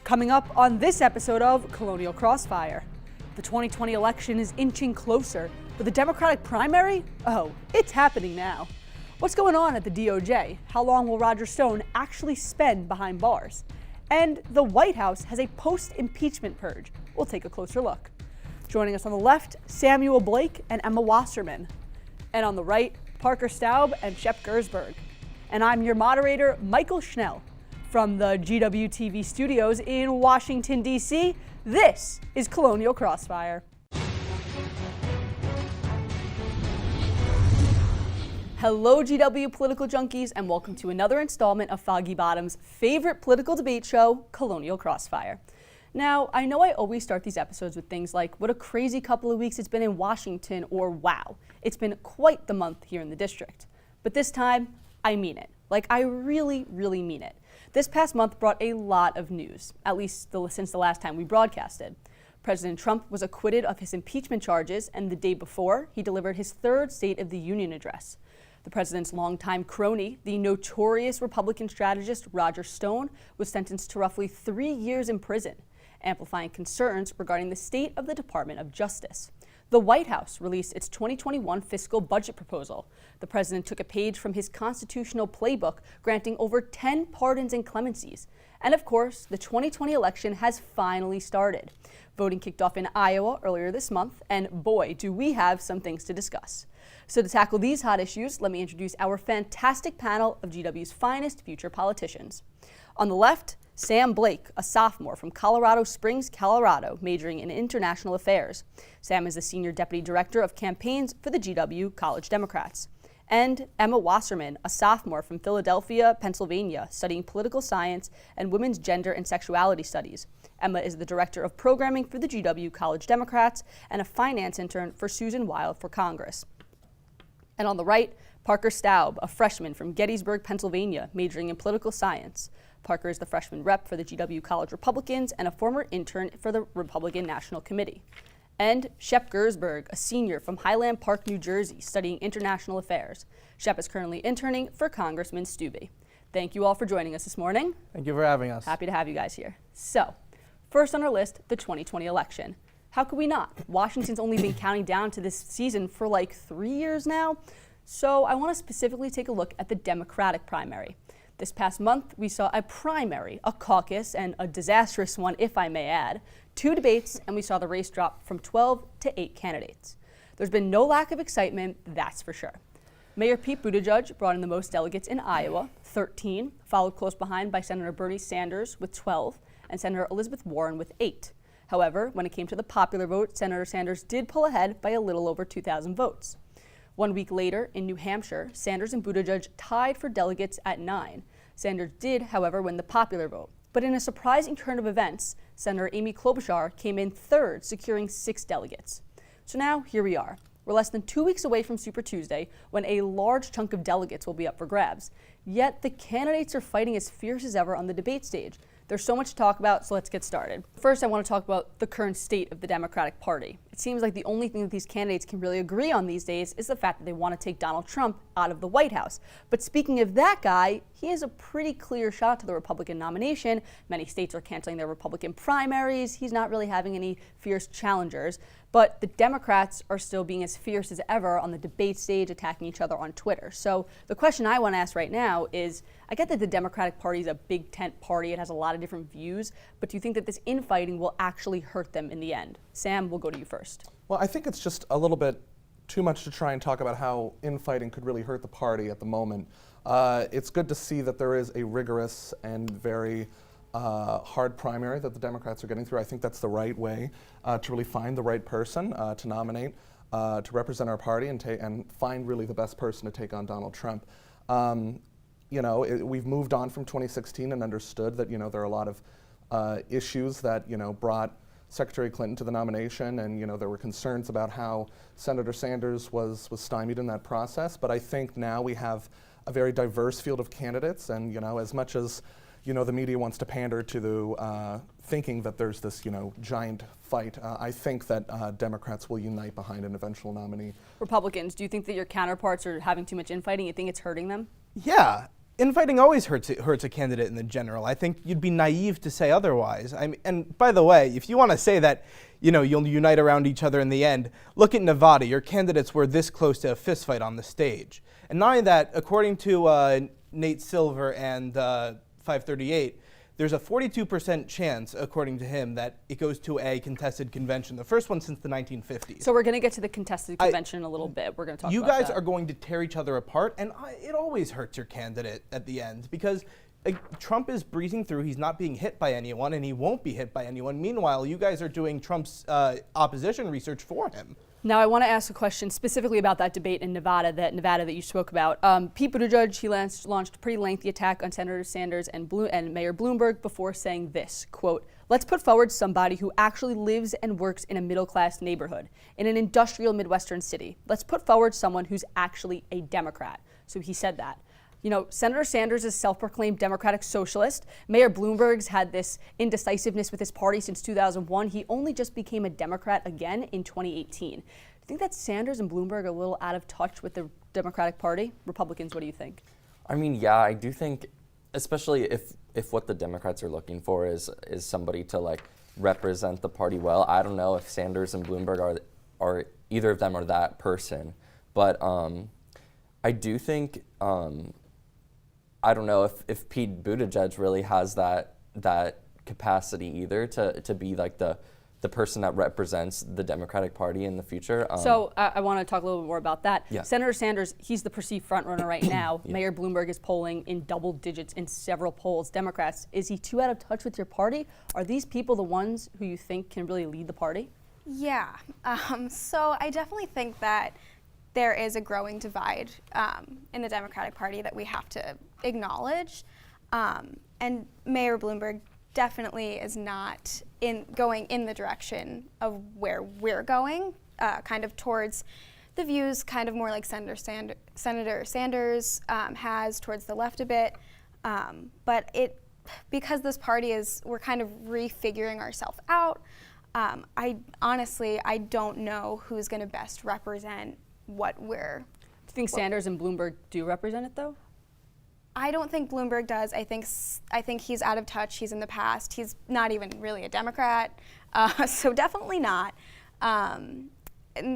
Coming up on this episode of Colonial Crossfire, the 2020 election is inching closer, but the Democratic primary? Oh, it's happening now. What's going on at the DOJ? How long will Roger Stone actually spend behind bars? And the White House has a post-impeachment purge. We'll take a closer look. Joining us on the left, Samuel Blake and Emma Wasserman. And on the right, Parker Staub and Shep Gersberg. And I'm your moderator, Michael Schnell. From the GWTV studios in Washington, D.C., this is Colonial Crossfire. Hello, GW political junkies, and welcome to another installment of Foggy Bottom's favorite political debate show, Colonial Crossfire. Now, I know I always start these episodes with things like, what a crazy couple of weeks it's been in Washington, or wow, it's been quite the month here in the district. But this time, I mean it. Like, I really mean it. This past month brought a lot of news, at least since the last time we broadcasted. President Trump was acquitted of his impeachment charges, and the day before, he delivered his third State of the Union address. The president's longtime crony, the notorious Republican strategist Roger Stone, was sentenced to roughly 3 years in prison, amplifying concerns regarding the state of the Department of Justice. The White House released its 2021 fiscal budget proposal. The president took a page from his constitutional playbook, granting over 10 pardons and clemencies. And of course, the 2020 election has finally started. Voting kicked off in Iowa earlier this month, and boy, do we have some things to discuss. So to tackle these hot issues, let me introduce our fantastic panel of GW's finest future politicians. On the left, Sam Blake, a sophomore from Colorado Springs, Colorado, majoring in international affairs. Sam is the senior deputy director of campaigns for the GW College Democrats. And Emma Wasserman, a sophomore from Philadelphia, Pennsylvania, studying political science and women's gender and sexuality studies. Emma is the director of programming for the GW College Democrats and a finance intern for Susan Wild for Congress. And on the right, Parker Staub, a freshman from Gettysburg, Pennsylvania, majoring in political science. Parker is the freshman rep for the GW College Republicans and a former intern for the Republican National Committee. And Shep Gersberg, a senior from Highland Park, New Jersey, studying international affairs. Shep is currently interning for Congressman Stubbe. Thank you all for joining us this morning. Thank you for having us. Happy to have you guys here. So, first on our list, the 2020 election. How could we not? Washington's only been counting down to this season for like 3 years now. So I want to specifically take a look at the Democratic primary. This past month, we saw a primary, a caucus, and a disastrous one, if I may add, 2 debates, and we saw the race drop from 12 to 8 candidates. There's been no lack of excitement, that's for sure. Mayor Pete Buttigieg brought in the most delegates in Iowa, 13, followed close behind by Senator Bernie Sanders with 12, and Senator Elizabeth Warren with 8. However, when it came to the popular vote, Senator Sanders did pull ahead by a little over 2,000 votes. 1 week later, in New Hampshire, Sanders and Buttigieg tied for delegates at 9. Sanders did, however, win the popular vote. But in a surprising turn of events, Senator Amy Klobuchar came in third, securing 6 delegates. So now, here we are. We're less than 2 weeks away from Super Tuesday, when a large chunk of delegates will be up for grabs. Yet, the candidates are fighting as fierce as ever on the debate stage. There's so much to talk about, so let's get started. First, I want to talk about the current state of the Democratic Party. It seems like the only thing that these candidates can really agree on these days is the fact that they want to take Donald Trump out of the White House. But speaking of that guy, he has a pretty clear shot to the Republican nomination. Many states are canceling their Republican primaries. He's not really having any fierce challengers. But the Democrats are still being as fierce as ever on the debate stage, attacking each other on Twitter. So the question I want to ask right now is, I get that the Democratic Party is a big tent party. It has a lot of different views. But do you think that this infighting will actually hurt them in the end? Sam, we'll go to you first. Well, I think it's just a little bit too much to try and talk about how infighting could really hurt the party at the moment. It's good to see that there is a rigorous and very hard primary that the Democrats are getting through. I think that's the right way to really find the right person to nominate, to represent our party and find really the best person to take on Donald Trump. We've moved on from 2016 and understood that, there are a lot of issues that, brought Secretary Clinton to the nomination, and there were concerns about how Senator Sanders was stymied in that process. But I think now we have a very diverse field of candidates, and as much as the media wants to pander to the thinking that there's this giant fight, I think that Democrats will unite behind an eventual nominee. Republicans, do you think that your counterparts are having too much infighting? You think it's hurting them? Yeah. Infighting always hurts a candidate in the general. I think you'd be naive to say otherwise. And by the way, if you want to say that, you'll unite around each other in the end, look at Nevada. Your candidates were this close to a fistfight on the stage. And not only that, according to Nate Silver and 538, there's a 42% chance, according to him, that it goes to a contested convention, the first one since the 1950s. So we're going to get to the contested convention in a little bit. We're going to talk about that. You guys are going to tear each other apart, and it always hurts your candidate at the end because Trump is breezing through. He's not being hit by anyone, and he won't be hit by anyone. Meanwhile, you guys are doing Trump's opposition research for him. Now, I want to ask a question specifically about that debate in Nevada that you spoke about. Pete Buttigieg, he launched a pretty lengthy attack on Senator Sanders and Mayor Bloomberg before saying this, quote, "Let's put forward somebody who actually lives and works in a middle-class neighborhood, in an industrial Midwestern city. Let's put forward someone who's actually a Democrat." So he said that. Senator Sanders is self-proclaimed Democratic socialist. Mayor Bloomberg's had this indecisiveness with his party since 2001. He only just became a Democrat again in 2018. Do you think that Sanders and Bloomberg are a little out of touch with the Democratic Party? Republicans, what do you think? I mean, yeah, I do think, especially if what the Democrats are looking for is somebody to represent the party well. I don't know if Sanders and Bloomberg are either of them are that person, but I do think. I don't know if Pete Buttigieg really has that capacity either to be the person that represents the Democratic Party in the future. So I want to talk a little bit more about that. Yeah. Senator Sanders, he's the perceived frontrunner right now. Yeah. Mayor Bloomberg is polling in double digits in several polls. Democrats, is he too out of touch with your party? Are these people the ones who you think can really lead the party? Yeah. So I definitely think that there is a growing divide in the Democratic Party that we have to acknowledge. And Mayor Bloomberg definitely is not going in the direction of where we're going, kind of towards the views kind of more like Senator Sanders has towards the left a bit. But because this party we're kind of refiguring ourselves out, I don't know who's going to best represent what we're. Do you think Sanders and Bloomberg do represent it, though? I don't think Bloomberg does. I think he's out of touch. He's in the past. He's not even really a Democrat, so definitely not. And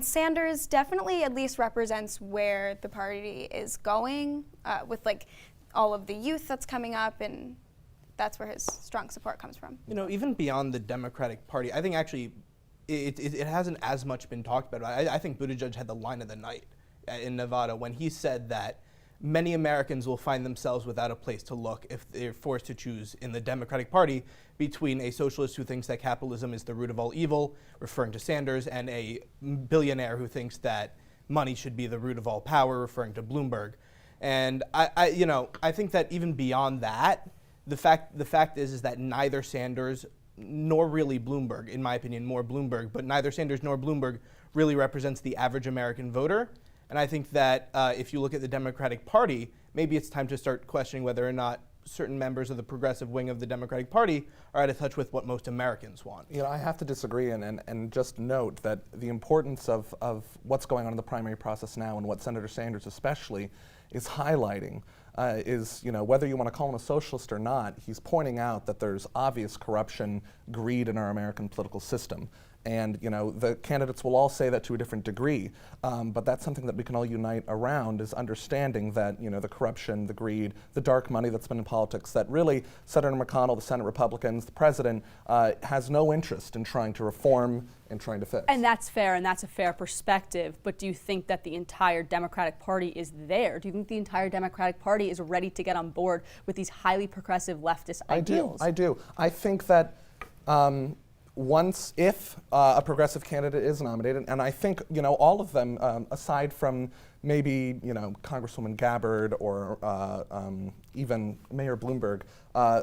Sanders definitely at least represents where the party is going with all of the youth that's coming up, and that's where his strong support comes from. Even beyond the Democratic Party, I think actually it hasn't as much been talked about. I think Buttigieg had the line of the night in Nevada when he said that many Americans will find themselves without a place to look if they're forced to choose in the Democratic Party between a socialist who thinks that capitalism is the root of all evil, referring to Sanders, and a billionaire who thinks that money should be the root of all power, referring to Bloomberg. And I think that even beyond that, the fact is that neither Sanders nor really Bloomberg, in my opinion, more Bloomberg, but neither Sanders nor Bloomberg really represents the average American voter. And I think that if you look at the Democratic Party, maybe it's time to start questioning whether or not certain members of the progressive wing of the Democratic Party are out of touch with what most Americans want. I have to disagree and just note that the importance of what's going on in the primary process now and what Senator Sanders especially is highlighting is, whether you want to call him a socialist or not, he's pointing out that there's obvious corruption, greed in our American political system. And the candidates will all say that to a different degree, but that's something that we can all unite around, is understanding that the corruption, the greed, the dark money that's been in politics, that really Senator McConnell, the Senate Republicans, the president has no interest in trying to reform and trying to fix. And that's fair, and that's a fair perspective, but do you think that the entire Democratic Party is there? Do you think the entire Democratic Party is ready to get on board with these highly progressive leftist ideals? I do. I think that if a progressive candidate is nominated, and I think all of them, aside from maybe Congresswoman Gabbard or even Mayor Bloomberg,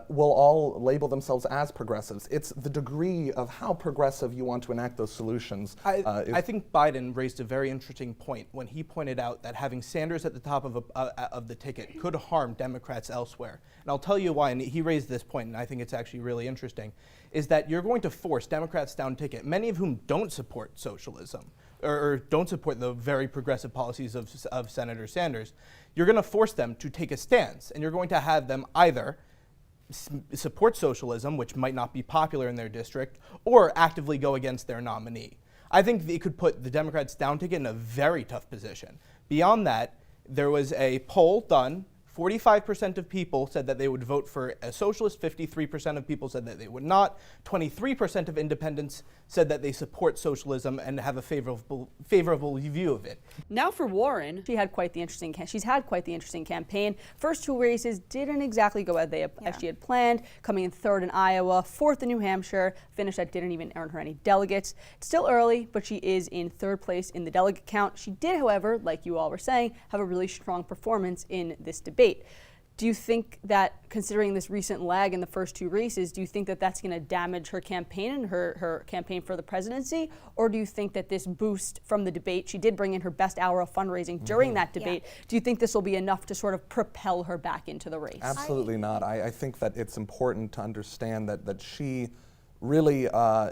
will all label themselves as progressives. It's the degree of how progressive you want to enact those solutions. I think Biden raised a very interesting point when he pointed out that having Sanders at the top of the ticket could harm Democrats elsewhere. And I'll tell you why, and he raised this point, and I think it's actually really interesting, is that you're going to force Democrats down ticket, many of whom don't support socialism, or don't support the very progressive policies of Senator Sanders, you're going to force them to take a stance, and you're going to have them either support socialism, which might not be popular in their district, or actively go against their nominee. I think it could put the Democrats' down ticket in a very tough position. Beyond that, there was a poll done. 45% of people said that they would vote for a socialist, 53% of people said that they would not, 23% of independents said that they support socialism and have a favorable view of it. Now for Warren, she's had quite the interesting campaign. First two races didn't exactly go as she had planned, coming in third in Iowa, fourth in New Hampshire, finish that didn't even earn her any delegates. It's still early, but she is in third place in the delegate count. She did, however, like you all were saying, have a really strong performance in this debate. Do you think that, considering this recent lag in the first two races, do you think that that's going to damage her campaign and her campaign for the presidency? Or do you think that this boost from the debate, she did bring in her best hour of fundraising during that debate, do you think this will be enough to sort of propel her back into the race? Absolutely not. I think that it's important to understand that she really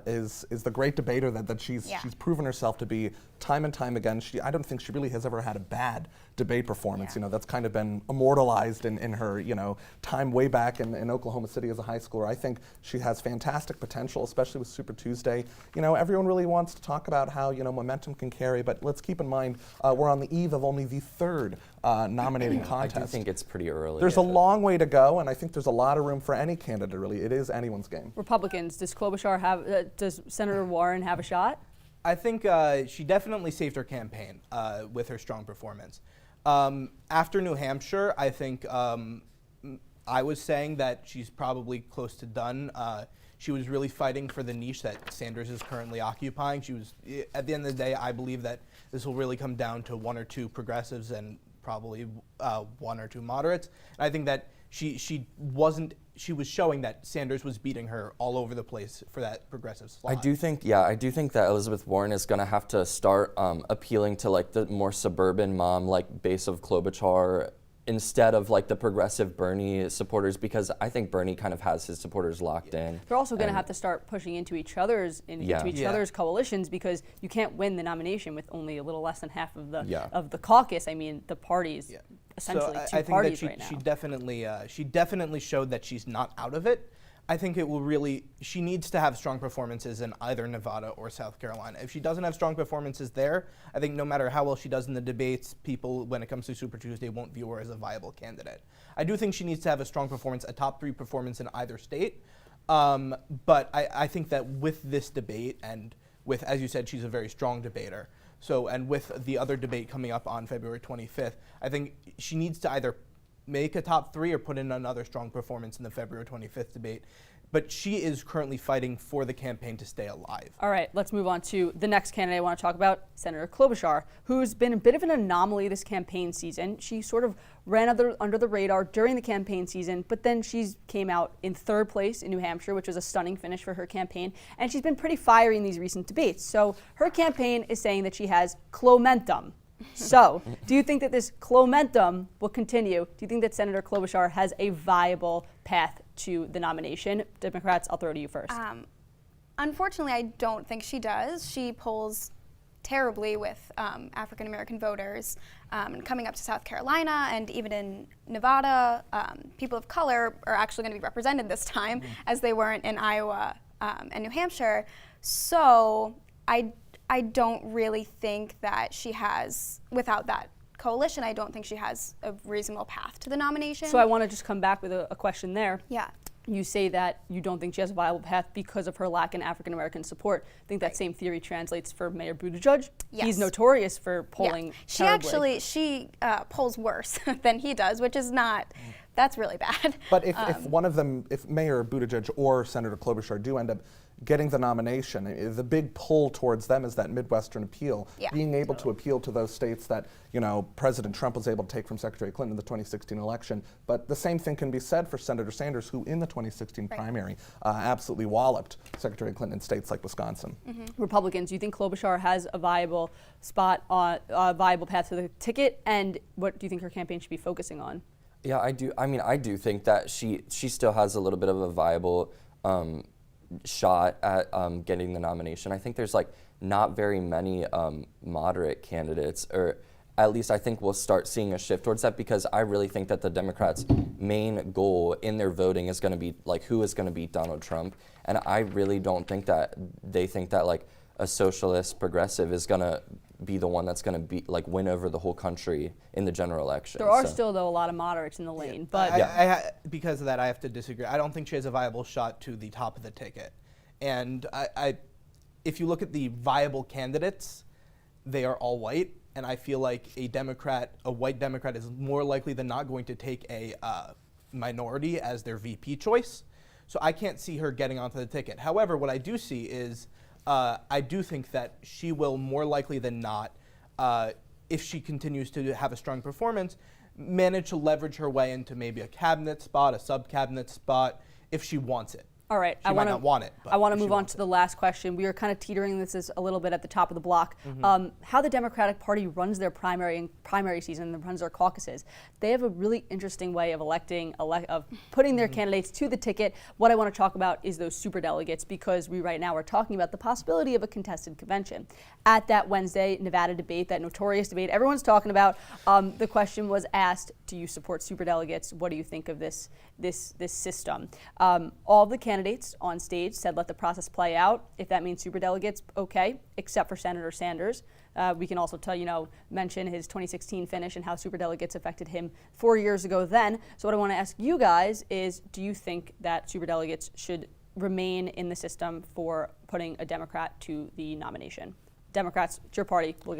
is the great debater that she's proven herself to be time and time again. I don't think she really has ever had a bad debate performance. You know, that's kind of been immortalized in her, time way back in Oklahoma City as a high schooler. I think she has fantastic potential, especially with Super Tuesday. Everyone really wants to talk about how, momentum can carry, but let's keep in mind we're on the eve of only the third nominating contest. I do think it's pretty early. There's a long way to go, and I think there's a lot of room for any candidate, really. It is anyone's game. Republicans, does does Senator Warren have a shot? I think she definitely saved her campaign with her strong performance. After New Hampshire, I think I was saying that she's probably close to done. She was really fighting for the niche that Sanders is currently occupying. At the end of the day, I believe that this will really come down to one or two progressives and probably one or two moderates. And I think that she was showing that Sanders was beating her all over the place for that progressive slot. I do think that Elizabeth Warren is going to have to start appealing to like the more suburban mom like base of Klobuchar instead of like the progressive Bernie supporters, because I think Bernie kind of has his supporters locked in. They're also going to have to start pushing into each other's other's coalitions, because you can't win the nomination with only a little less than half of the caucus. I mean, the parties essentially two parties right now. She definitely showed that she's not out of it. I think she needs to have strong performances in either Nevada or South Carolina. If she doesn't have strong performances there, I think no matter how well she does in the debates, people, when it comes to Super Tuesday, won't view her as a viable candidate. I do think she needs to have a strong performance, a top 3 performance in either state. But I think that with this debate, and with, as you said, she's a very strong debater. And with the other debate coming up on February 25th, I think she needs to either make a top 3 or put in another strong performance in the February 25th debate. But she is currently fighting for the campaign to stay alive. All right, let's move on to the next candidate I want to talk about, Senator Klobuchar, who's been a bit of an anomaly this campaign season. She sort of ran under the radar during the campaign season, but then she came out in third place in New Hampshire, which was a stunning finish for her campaign, and she's been pretty fiery in these recent debates. So her campaign is saying that she has Klomentum. So, do you think that this Klomentum will continue? Do you think that Senator Klobuchar has a viable path to the nomination? Democrats, I'll throw to you first. Unfortunately, I don't think she does. She polls terribly with African American voters. Coming up to South Carolina and even in Nevada, people of color are actually going to be represented this time, as they weren't in Iowa and New Hampshire. So, I don't really think that she has, without that coalition, I don't think she has a reasonable path to the nomination. So I want to just come back with a question there. Yeah. You say that you don't think she has a viable path because of her lack in African American support. I think that same theory translates for Mayor Buttigieg. Yes. He's notorious for polling terribly. She polls worse than he does, which is not, that's really bad. But if one of them, if Mayor Buttigieg or Senator Klobuchar do end up getting the nomination, the big pull towards them is that Midwestern appeal, being able to appeal to those states that President Trump was able to take from Secretary Clinton in the 2016 election. But the same thing can be said for Senator Sanders, who in the 2016 primary absolutely walloped Secretary Clinton in states like Wisconsin. Republicans, do you think Klobuchar has a viable spot on a viable path to the ticket, and what do you think her campaign should be focusing on? Yeah, I do. I mean, I do think that she still has a little bit of a viable shot at getting the nomination. I think there's like not very many moderate candidates, or at least I think we'll start seeing a shift towards that, because I really think that the Democrats' main goal in their voting is going to be like who is going to beat Donald Trump. And I really don't think that they think that like a socialist progressive is going to be the one that's going to be like win over the whole country in the general election. There are still, though, a lot of moderates in the lane. But Because of that, I have to disagree. I don't think she has a viable shot to the top of the ticket. And if you look at the viable candidates, they are all white. And I feel like a white Democrat is more likely than not going to take a minority as their VP choice. So I can't see her getting onto the ticket. However, what I do see is I do think that she will more likely than not, if she continues to have a strong performance, manage to leverage her way into maybe a cabinet spot, a sub-cabinet spot, if she wants it. all right, She might not want it. But I want to if she move on wants to it. the last question. We are kind of teetering this is a little bit at the top of the block. How the Democratic Party runs their primary season and runs their caucuses. They have a really interesting way of putting their candidates to the ticket. What I want to talk about is those superdelegates, because we right now are talking about the possibility of a contested convention. At that Wednesday Nevada debate, that notorious debate everyone's talking about, the question was asked, do you support superdelegates? What do you think of this system? All the candidates on stage said let the process play out. If that means superdelegates, okay, except for Senator Sanders. We can also mention his 2016 finish and how superdelegates affected him 4 years ago then. So what I want to ask you guys is, do you think that superdelegates should remain in the system for putting a Democrat to the nomination? Democrats, it's your party. We'll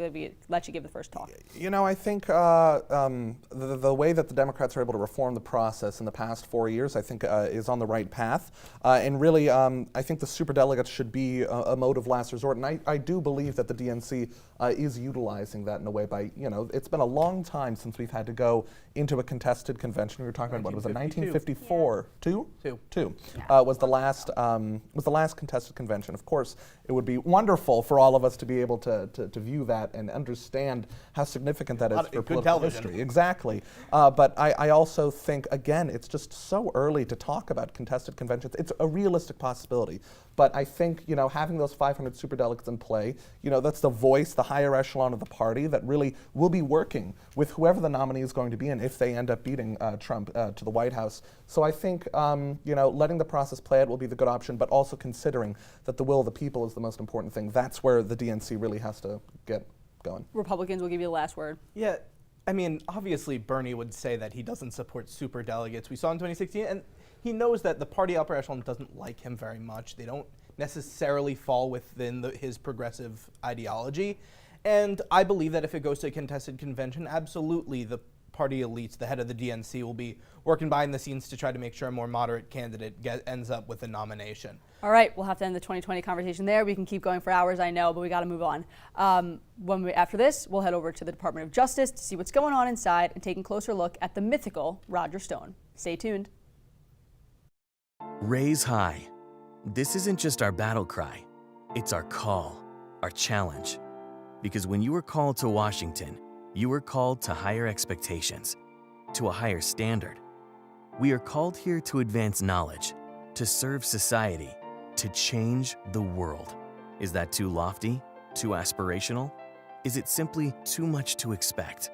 let you give the first talk. You know, I think the way that the Democrats are able to reform the process in the past 4 years, I think, is on the right path. And really, I think the superdelegates should be a mode of last resort. And I do believe that the DNC is utilizing that in a way by, it's been a long time since we've had to go into a contested convention. We were talking about, what was it, 1954? Two. Was the last contested convention. Of course, it would be wonderful for all of us to be able to view that and understand how significant that is for political history. Exactly. But I also think, again, it's just so early to talk about contested conventions. It's a realistic possibility. But I think, having those 500 superdelegates in play, that's the voice, the higher echelon of the party that really will be working with whoever the nominee is going to be, and if they end up beating Trump to the White House. So I think, letting the process play out will be the good option, but also considering that the will of the people is the most important thing. That's where the DNC really has to get going. Republicans will give you the last word. Yeah, I mean, obviously Bernie would say that he doesn't support superdelegates. We saw in 2016, and he knows that the party upper echelon doesn't like him very much. They don't necessarily fall within his progressive ideology. And I believe that if it goes to a contested convention, absolutely the party elites, the head of the DNC, will be working behind the scenes to try to make sure a more moderate candidate ends up with a nomination. All right, we'll have to end the 2020 conversation there. We can keep going for hours, I know, but we got to move on. After this, we'll head over to the Department of Justice to see what's going on inside and take a closer look at the mythical Roger Stone. Stay tuned. Raise high. This isn't just our battle cry. It's our call, our challenge. Because when you were called to Washington, you were called to higher expectations, to a higher standard. We are called here to advance knowledge, to serve society, to change the world. Is that too lofty? Too aspirational? Is it simply too much to expect?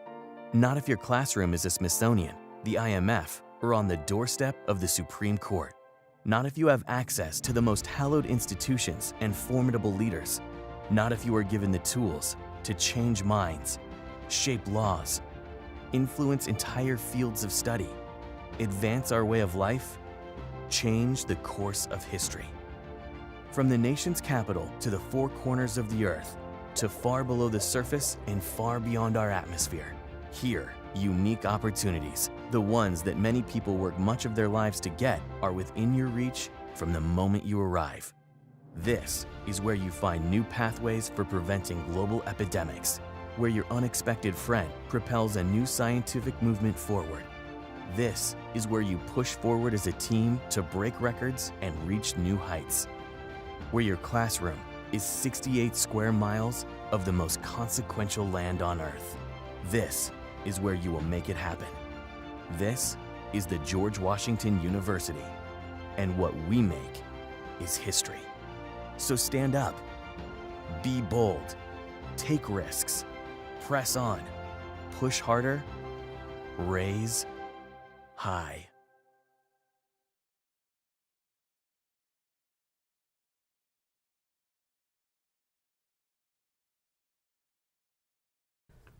Not if your classroom is a Smithsonian, the IMF, or on the doorstep of the Supreme Court. Not if you have access to the most hallowed institutions and formidable leaders. Not if you are given the tools to change minds, shape laws, influence entire fields of study, advance our way of life, change the course of history. From the nation's capital to the four corners of the earth, to far below the surface and far beyond our atmosphere, here, unique opportunities, the ones that many people work much of their lives to get, are within your reach from the moment you arrive. This is where you find new pathways for preventing global epidemics, where your unexpected friend propels a new scientific movement forward. This is where you push forward as a team to break records and reach new heights. Where your classroom is 68 square miles of the most consequential land on Earth. This is where you will make it happen. This is the George Washington University. And what we make is history. So stand up, be bold, take risks, press on, push harder, raise high.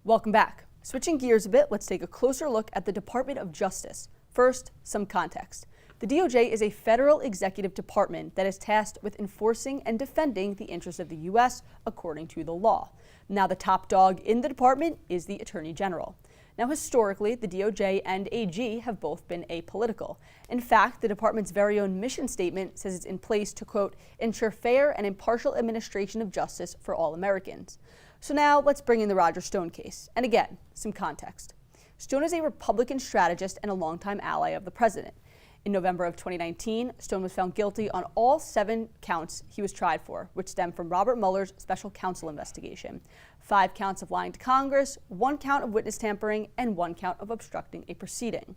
Welcome back. Switching gears a bit, let's take a closer look at the Department of Justice. First, some context. The DOJ is a federal executive department that is tasked with enforcing and defending the interests of the U.S. according to the law. Now, the top dog in the department is the Attorney General. Now, historically, the DOJ and AG have both been apolitical. In fact, the department's very own mission statement says it's in place to, quote, ensure fair and impartial administration of justice for all Americans. So now let's bring in the Roger Stone case. And again, some context. Stone is a Republican strategist and a longtime ally of the president. In November of 2019, Stone was found guilty on all 7 counts he was tried for, which stemmed from Robert Mueller's special counsel investigation. 5 counts of lying to Congress, 1 count of witness tampering, and 1 count of obstructing a proceeding.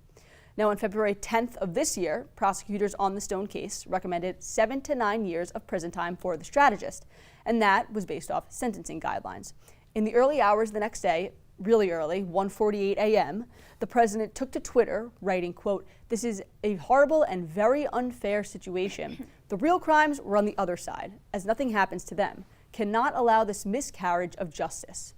Now, on February 10th of this year, prosecutors on the Stone case recommended 7 to 9 years of prison time for the strategist, and that was based off sentencing guidelines. In the early hours the next day, really early, 1:48 a.m., the president took to Twitter, writing, quote, "This is a horrible and very unfair situation. The real crimes were on the other side, as nothing happens to them. Cannot allow this miscarriage of justice."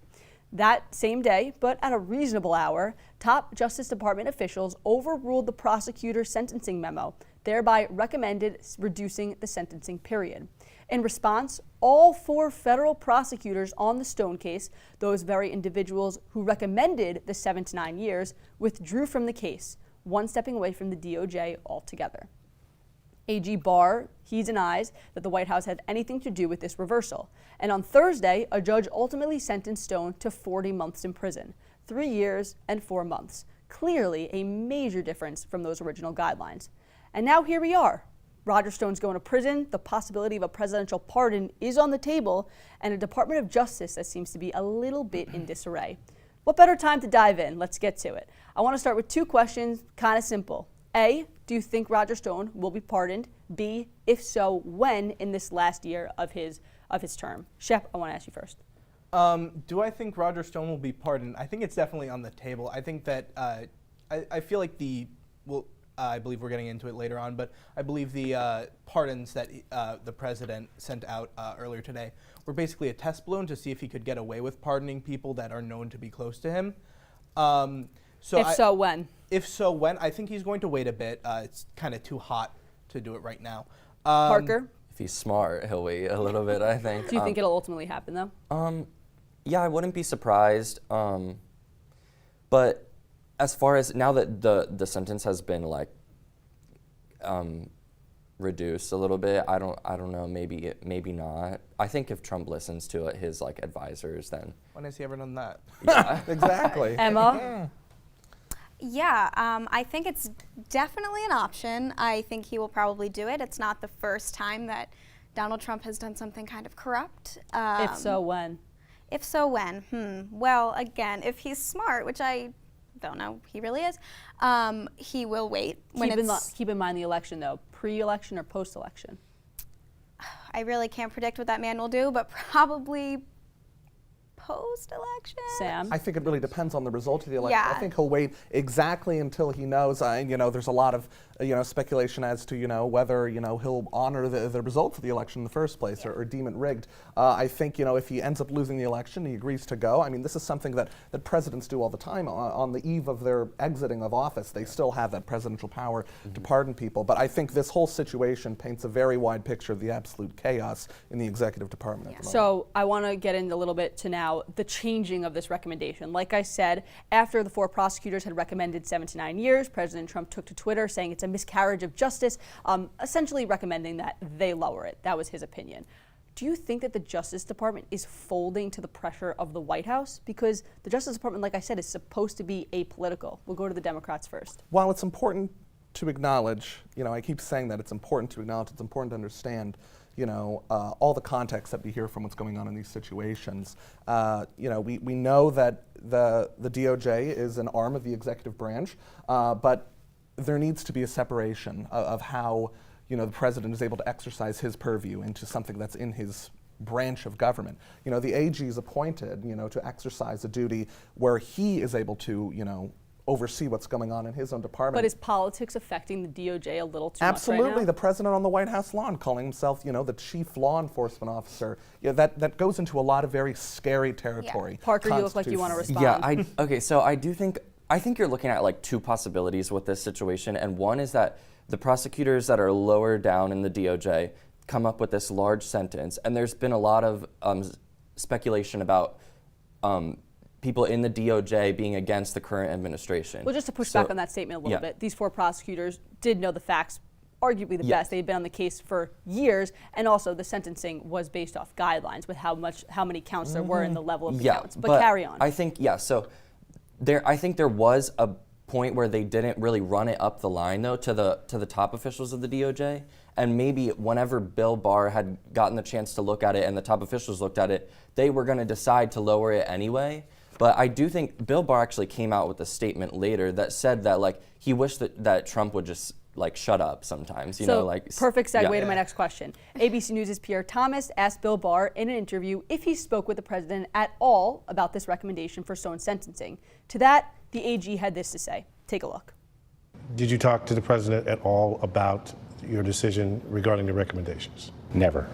That same day, but at a reasonable hour, top Justice Department officials overruled the prosecutor's sentencing memo, thereby recommended reducing the sentencing period. In response, all 4 federal prosecutors on the Stone case, those very individuals who recommended the 7 to 9 years, withdrew from the case, one stepping away from the DOJ altogether. AG Barr, he denies that the White House had anything to do with this reversal. And on Thursday, a judge ultimately sentenced Stone to 40 months in prison, 3 years and 4 months. Clearly a major difference from those original guidelines. And now here we are. Roger Stone's going to prison, the possibility of a presidential pardon is on the table, and a Department of Justice that seems to be a little bit in disarray. What better time to dive in? Let's get to it. I want to start with 2 questions, kind of simple. A, do you think Roger Stone will be pardoned? B, if so, when in this last year of his term? Shep, I want to ask you first. Do I think Roger Stone will be pardoned? I think it's definitely on the table. I think that I feel like I believe we're getting into it later on, but I believe the pardons that the president sent out earlier today were basically a test balloon to see if he could get away with pardoning people that are known to be close to him. If so, when? If so, when? I think he's going to wait a bit. It's kind of too hot to do it right now. Parker? If he's smart, he'll wait a little bit, I think. Do you think it'll ultimately happen, though? Yeah, I wouldn't be surprised. But as far as now that the sentence has been reduced a little bit, I don't know, maybe not. I think if Trump listens to his advisors, then When has he ever done that? yeah. Exactly. Emma? Yeah, I think it's definitely an option. I think he will probably do it. It's not the first time that Donald Trump has done something kind of corrupt. If so, when? If so, when? Well, again, if he's smart, which I don't know he really is, he will wait. Keep in mind the election, though. Pre-election or post-election? I really can't predict what that man will do, but probably post-election. Sam? I think it really depends on the result of the election. Yeah. I think he'll wait exactly until he knows. There's a lot of speculation as to whether he'll honor the results of the election in the first place or deem it rigged. I think if he ends up losing the election, he agrees to go. I mean, this is something that presidents do all the time. On the eve of their exiting of office, they still have that presidential power to pardon people. But I think this whole situation paints a very wide picture of the absolute chaos in the executive department at the moment. So I want to get into a little bit to now the changing of this recommendation. Like I said, after the 4 prosecutors had recommended 7 to 9 years, President Trump took to Twitter saying it's a miscarriage of justice, essentially recommending that they lower it. That was his opinion. Do you think that the Justice Department is folding to the pressure of the White House? Because the Justice Department, like I said, is supposed to be apolitical. We'll go to the Democrats first. While it's important to acknowledge, I keep saying that it's important to acknowledge, it's important to understand, all the context that we hear from what's going on in these situations. We know that the DOJ is an arm of the executive branch, but there needs to be a separation of how the president is able to exercise his purview into something that's in his branch of government. The AG is appointed, to exercise a duty where he is able to, oversee what's going on in his own department. But is politics affecting the DOJ a little too Absolutely. much right now? The president on the White House lawn calling himself, the chief law enforcement officer. That goes into a lot of very scary territory. Parker, you look like you want to respond. Yeah, okay, so I think you're looking at like two possibilities with this situation, and one is that the prosecutors that are lower down in the DOJ come up with this large sentence, and there's been a lot of speculation about people in the DOJ being against the current administration. Well, just to push back on that statement a little bit, these 4 prosecutors did know the facts arguably the best. They had been on the case for years, and also the sentencing was based off guidelines with how many counts there were and the level of the counts. But carry on. I think so I think there was a point where they didn't really run it up the line though to the top officials of the DOJ, and maybe whenever Bill Barr had gotten the chance to look at it and the top officials looked at it, they were going to decide to lower it anyway. But I do think Bill Barr actually came out with a statement later that said that like he wished that Trump would just like shut up sometimes, perfect segue to my next question. ABC News' Pierre Thomas asked Bill Barr in an interview if he spoke with the president at all about this recommendation for Stone's sentencing. To that, the AG had this to say. Take a look. Did you talk to the president at all about your decision regarding the recommendations? Never.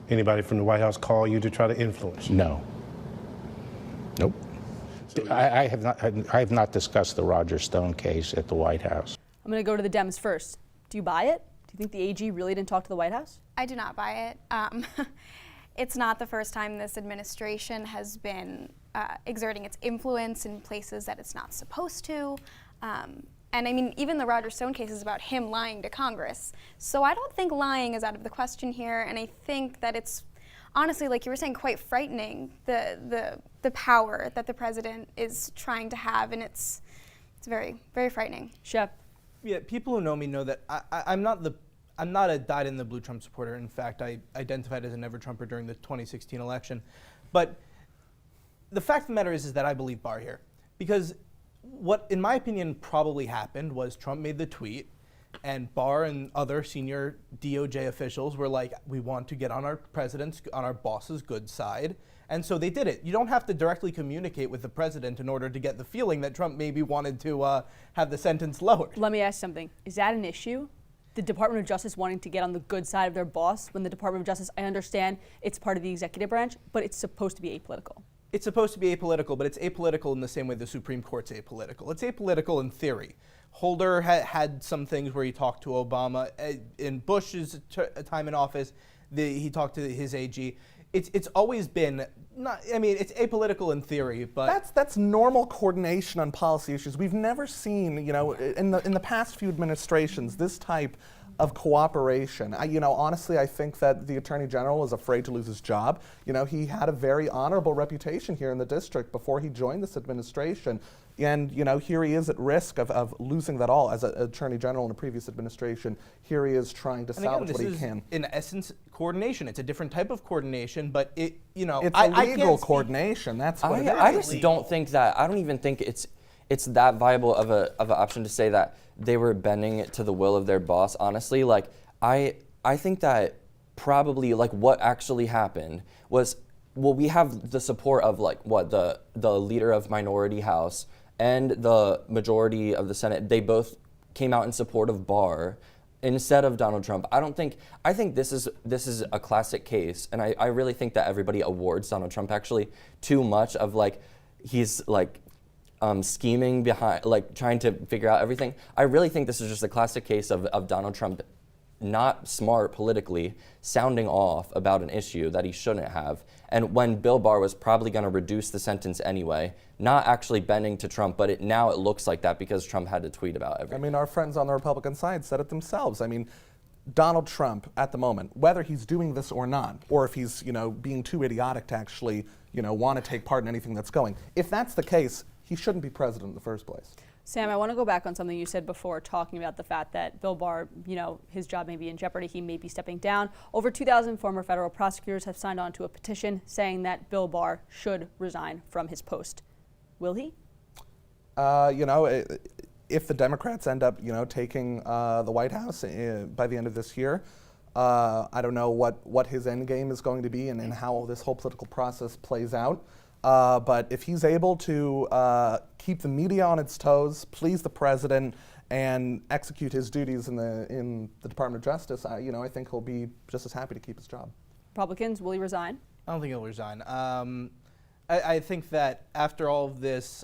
Anybody from the White House call you to try to influence you? No. Nope. I have not discussed the Roger Stone case at the White House. I'm going to go to the Dems first. Do you buy it? Do you think the AG really didn't talk to the White House? I do not buy it. It's not the first time this administration has been exerting its influence in places that it's not supposed to. And I mean, even the Roger Stone case is about him lying to Congress. So I don't think lying is out of the question here, and I think that it's honestly, like you were saying, quite frightening, the power that the president is trying to have, and it's very, very frightening. Shep. Yeah, people who know me know that I'm not a dyed-in-the-blue Trump supporter. In fact, I identified as a never-Trumper during the 2016 election. But the fact of the matter is that I believe Barr here. Because what, in my opinion, probably happened was Trump made the tweet, and Barr and other senior DOJ officials were like, we want to get on our boss's good side. And so they did it. You don't have to directly communicate with the president in order to get the feeling that Trump maybe wanted to have the sentence lowered. Let me ask something. Is that an issue? The Department of Justice wanting to get on the good side of their boss, when the Department of Justice, I understand it's part of the executive branch, but it's supposed to be apolitical. It's supposed to be apolitical, but it's apolitical in the same way the Supreme Court's apolitical. It's apolitical in theory. Holder had some things where he talked to Obama. In Bush's time in office, he talked to his AG. It's always been it's apolitical in theory, but that's normal coordination on policy issues. We've never seen, in the past few administrations, this type of cooperation. Honestly, I think that the Attorney General is afraid to lose his job. He had a very honorable reputation here in the district before he joined this administration. And, here he is at risk of losing that all as an Attorney General in a previous administration. Here he is trying to salvage what he can. In essence, coordination. It's a different type of coordination, but it's illegal coordination. That's what it is. I just don't think that. I don't even think it's that viable of an option to say that they were bending it to the will of their boss. Honestly, I think that probably what actually happened was, we have the support of the leader of Minority House and the majority of the Senate. They both came out in support of Barr instead of Donald Trump. I think this is a classic case, and I really think that everybody awards Donald Trump actually too much of he's scheming behind, trying to figure out everything. I really think this is just a classic case of Donald Trump not smart politically, sounding off about an issue that he shouldn't have. And when Bill Barr was probably going to reduce the sentence anyway, not actually bending to Trump, but now it looks like that because Trump had to tweet about everything. Our friends on the Republican side said it themselves. Donald Trump at the moment, whether he's doing this or not, or if he's being too idiotic to actually want to take part in anything that's going, if that's the case, he shouldn't be president in the first place. Sam, I want to go back on something you said before, talking about the fact that Bill Barr, his job may be in jeopardy. He may be stepping down. Over 2,000 former federal prosecutors have signed on to a petition saying that Bill Barr should resign from his post. Will he? if the Democrats end up, taking the White House by the end of this year, I don't know what his end game is going to be and how this whole political process plays out. But if he's able to keep the media on its toes, please the president, and execute his duties in the Department of Justice, I think he'll be just as happy to keep his job. Republicans, will he resign? I don't think he'll resign. I think that after all of this,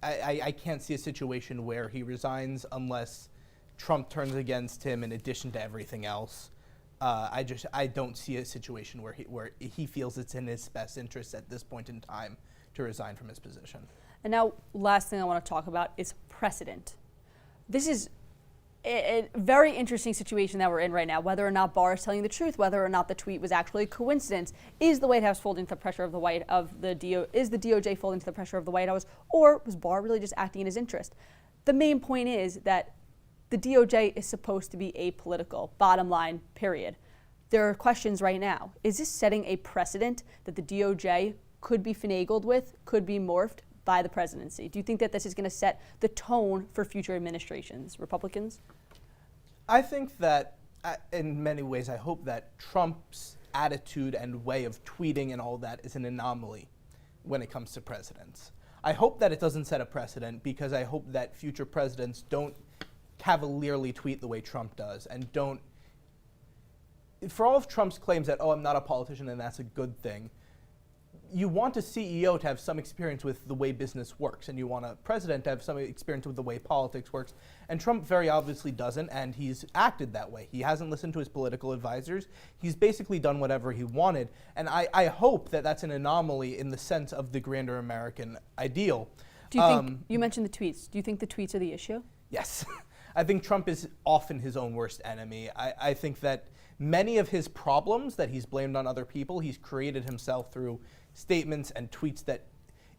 I can't see a situation where he resigns unless Trump turns against him in addition to everything else. I don't see a situation where he feels it's in his best interest at this point in time to resign from his position. And now, last thing I want to talk about is precedent. This is a very interesting situation that we're in right now. Whether or not Barr is telling the truth, whether or not the tweet was actually a coincidence, is the White House folding to the pressure of is the DOJ folding to the pressure of the White House, or was Barr really just acting in his interest? The main point is that the DOJ is supposed to be apolitical, bottom line, period. There are questions right now. Is this setting a precedent that the DOJ could be finagled with, could be morphed by the presidency? Do you think that this is going to set the tone for future administrations, Republicans? I think that, in many ways, I hope that Trump's attitude and way of tweeting and all that is an anomaly when it comes to presidents. I hope that it doesn't set a precedent, because I hope that future presidents don't cavalierly tweet the way Trump does, and don't, for all of Trump's claims that, I'm not a politician and that's a good thing, you want a CEO to have some experience with the way business works, and you want a president to have some experience with the way politics works. And Trump very obviously doesn't, and he's acted that way. He hasn't listened to his political advisors. He's basically done whatever he wanted. And I hope that that's an anomaly in the sense of the grander American ideal. Do you think, you mentioned the tweets, do you think the tweets are the issue? Yes. I think Trump is often his own worst enemy. I think that many of his problems that he's blamed on other people, he's created himself through statements and tweets that,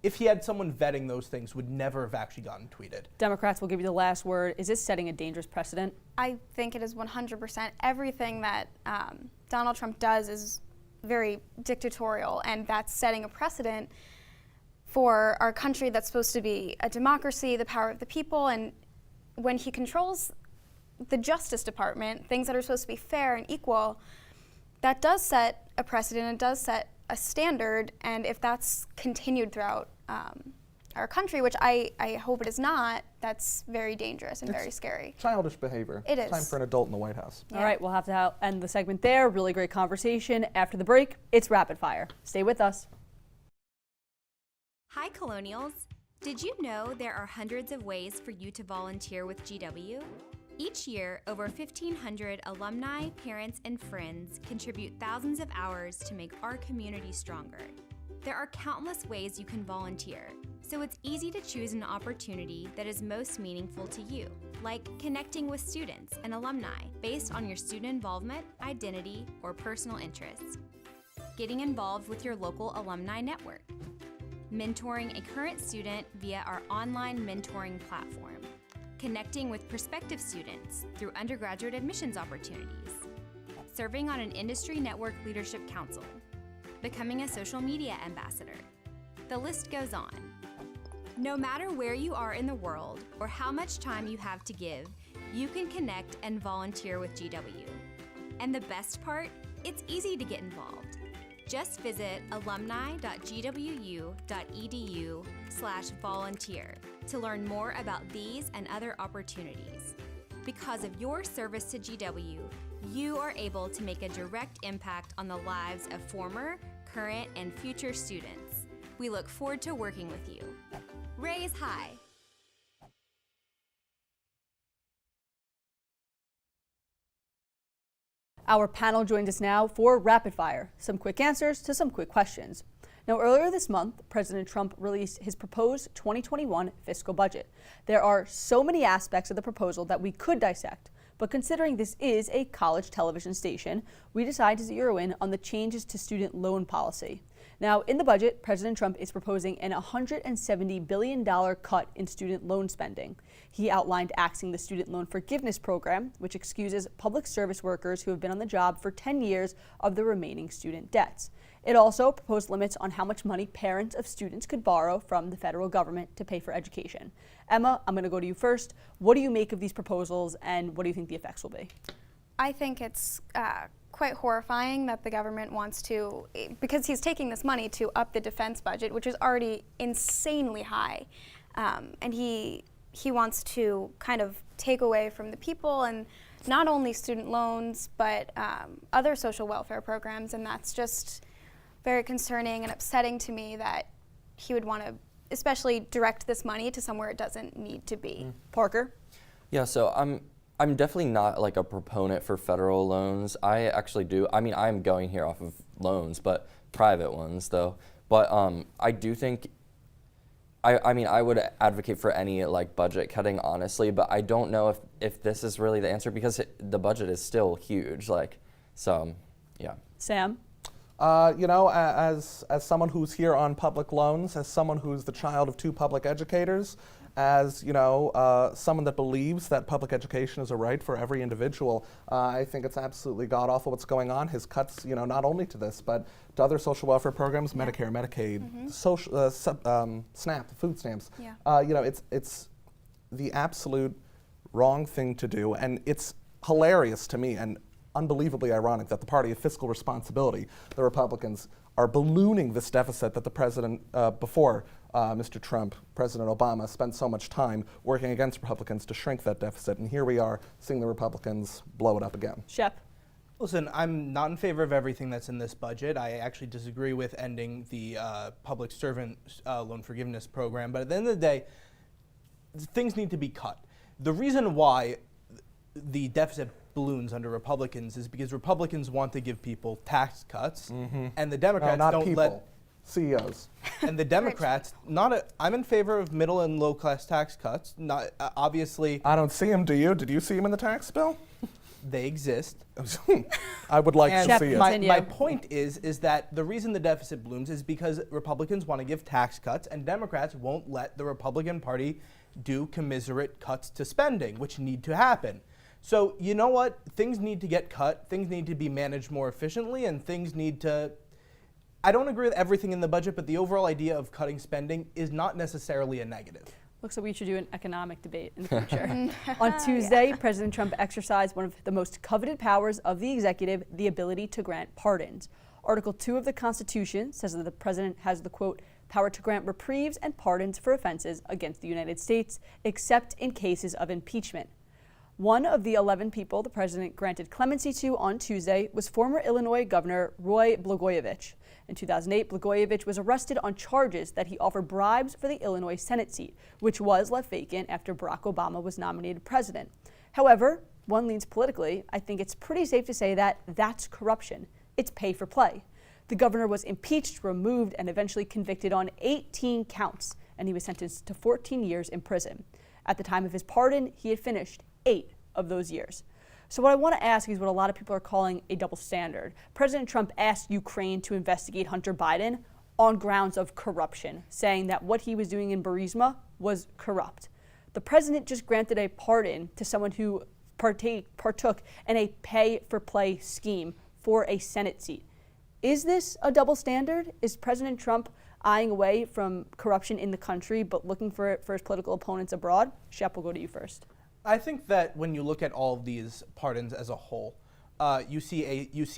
if he had someone vetting those things, would never have actually gotten tweeted. Democrats will give you the last word. Is this setting a dangerous precedent? I think it is 100%. Everything that Donald Trump does is very dictatorial, and that's setting a precedent for our country that's supposed to be a democracy, the power of the people. And when he controls the Justice Department, things that are supposed to be fair and equal, that does set a precedent. It does set a standard, and if that's continued throughout our country, which I hope it is not, that's very dangerous and very scary. Childish behavior. It is. Time for an adult in the White House. Yeah. All right, we'll have to end the segment there. Really great conversation. After the break, it's Rapid Fire. Stay with us. Hi, Colonials. Did you know there are hundreds of ways for you to volunteer with GW? Each year, over 1,500 alumni, parents, and friends contribute thousands of hours to make our community stronger. There are countless ways you can volunteer, so it's easy to choose an opportunity that is most meaningful to you, like connecting with students and alumni based on your student involvement, identity, or personal interests. Getting involved with your local alumni network. Mentoring a current student via our online mentoring platform. Connecting with prospective students through undergraduate admissions opportunities, serving on an industry network leadership council, becoming a social media ambassador. The list goes on. No matter where you are in the world or how much time you have to give, you can connect and volunteer with GW. And the best part, it's easy to get involved. Just visit alumni.gwu.edu/volunteer to learn more about these and other opportunities. Because of your service to GW, you are able to make a direct impact on the lives of former, current, and future students. We look forward to working with you. Raise high. Our panel joins us now for Rapid Fire, some quick answers to some quick questions. Now, earlier this month, President Trump released his proposed 2021 fiscal budget. There are so many aspects of the proposal that we could dissect, but considering this is a college television station, we decided to zero in on the changes to student loan policy. Now, in the budget, President Trump is proposing an $170 billion cut in student loan spending. He outlined axing the student loan forgiveness program, which excuses public service workers who have been on the job for 10 years of the remaining student debts. It also proposed limits on how much money parents of students could borrow from the federal government to pay for education. Emma, I'm going to go to you first. What do you make of these proposals, and what do you think the effects will be? I think it's quite horrifying that the government wants to, because he's taking this money to up the defense budget, which is already insanely high, and he wants to kind of take away from the people, and not only student loans, but other social welfare programs, and that's just very concerning and upsetting to me that he would want to especially direct this money to somewhere it doesn't need to be. Parker? Yeah, so I'm definitely not like a proponent for federal loans. I actually do. I mean, I'm going here off of loans, but private ones though. But I do think, I mean, I would advocate for any like budget cutting, honestly, but I don't know if this is really the answer, because the budget is still huge. Like, so, yeah. Sam? You know, as someone who's here on public loans, as someone who's the child of two public educators, as, you know, someone that believes that public education is a right for every individual, I think it's absolutely god-awful what's going on. His cuts, you know, not only to this, but to other social welfare programs, Medicare, Medicaid, social, SNAP, food stamps. Yeah. You know, it's the absolute wrong thing to do, and it's hilarious to me and unbelievably ironic that the party of fiscal responsibility, the Republicans, are ballooning this deficit that the president, before Mr. Trump, President Obama, spent so much time working against Republicans to shrink that deficit. And here we are seeing the Republicans blow it up again. Shep? Listen, I'm not in favor of everything that's in this budget. I actually disagree with ending the public servant loan forgiveness program. But at the end of the day, things need to be cut. The reason why the deficit balloons under Republicans is because Republicans want to give people tax cuts, and the Democrats not don't people, let CEOs. And the Democrats, I'm in favor of middle and low class tax cuts. Not obviously. I don't see them. Do you? Did you see them in the tax bill? They exist. I would like to see it. My point is that the reason the deficit blooms is because Republicans want to give tax cuts, and Democrats won't let the Republican Party do commiserate cuts to spending, which need to happen. So you know what? Things need to get cut. Things need to be managed more efficiently, and things need to. I don't agree with everything in the budget, but the overall idea of cutting spending is not necessarily a negative. Looks like we should do an economic debate in the future. On Tuesday, President Trump exercised one of the most coveted powers of the executive, the ability to grant pardons. Article 2 of the Constitution says that the president has the, quote, power to grant reprieves and pardons for offenses against the United States, except in cases of impeachment. One of the 11 people the president granted clemency to on Tuesday was former Illinois Governor Roy Blagojevich. In 2008, Blagojevich was arrested on charges that he offered bribes for the Illinois Senate seat, which was left vacant after Barack Obama was nominated president. However, one leans politically, I think it's pretty safe to say that that's corruption. It's pay for play. The governor was impeached, removed, and eventually convicted on 18 counts, and he was sentenced to 14 years in prison. At the time of his pardon, he had finished 8 of those years. So what I want to ask is what a lot of people are calling a double standard. President Trump asked Ukraine to investigate Hunter Biden on grounds of corruption, saying that what he was doing in Burisma was corrupt. The president just granted a pardon to someone who partook in a pay-for-play scheme for a Senate seat. Is this a double standard? Is President Trump eyeing away from corruption in the country but looking for it for his political opponents abroad? Shep, we'll go to you first. I think that when you look at all of these pardons as a whole, you see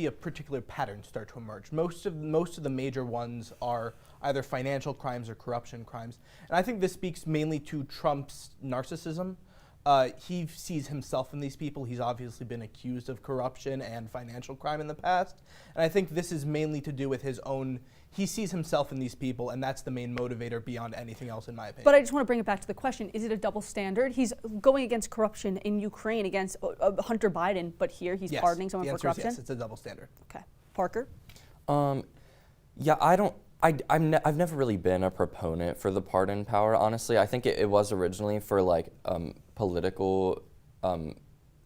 a particular pattern start to emerge. Most of the major ones are either financial crimes or corruption crimes, and I think this speaks mainly to Trump's narcissism. He sees himself in these people. He's obviously been accused of corruption and financial crime in the past, and I think this is mainly to do with his own. He sees himself in these people, and that's the main motivator beyond anything else, in my opinion. But I just want to bring it back to the question, is it a double standard? He's going against corruption in Ukraine against Hunter Biden, but here he's pardoning someone for corruption? Yes, it's a double standard. Okay. Parker? Yeah, I've never really been a proponent for the pardon power, honestly. I think it was originally for like political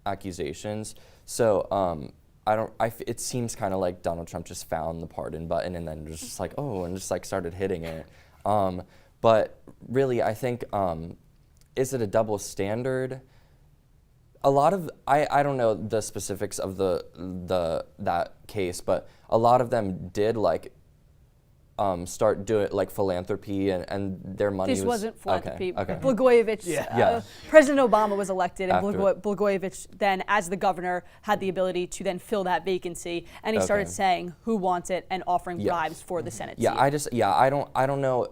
accusations. So it seems kind of like Donald Trump just found the pardon button and then was just like, oh, and just like started hitting it. But really, I think, is it a double standard? A lot of, I don't know the specifics of that case, but a lot of them did like start doing like philanthropy and their money This wasn't philanthropy. Okay. Blagojevich, President Obama was elected, and After- Blagojevich then, as the governor, had the ability to then fill that vacancy, and he started saying who wants it and offering bribes for the Senate seat. I don't know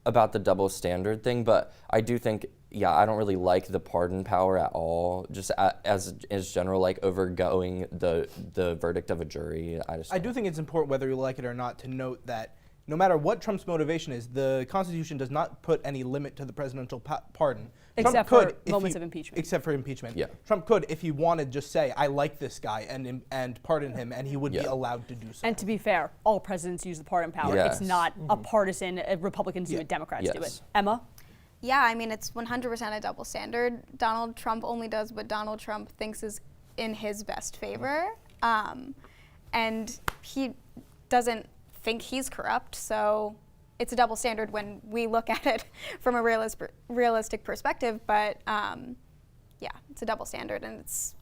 about the double standard thing, but I do think, I don't really like the pardon power at all, just as general, like overgoing the verdict of a jury. I do think it's important, whether you like it or not, to note that no matter what Trump's motivation is, the Constitution does not put any limit to the presidential pardon. Except for moments of impeachment. Except for impeachment. Yeah. Trump could, if he wanted, just say, I like this guy, and pardon him, and he would be allowed to do so. And to be fair, all presidents use the pardon power. Yes. It's not a partisan, Republicans do it, Democrats do it. Emma? Yeah, I mean, it's 100% a double standard. Donald Trump only does what Donald Trump thinks is in his best favor. And he doesn't think he's corrupt, so it's a double standard when we look at it from a realistic perspective. But it's a double standard, and it's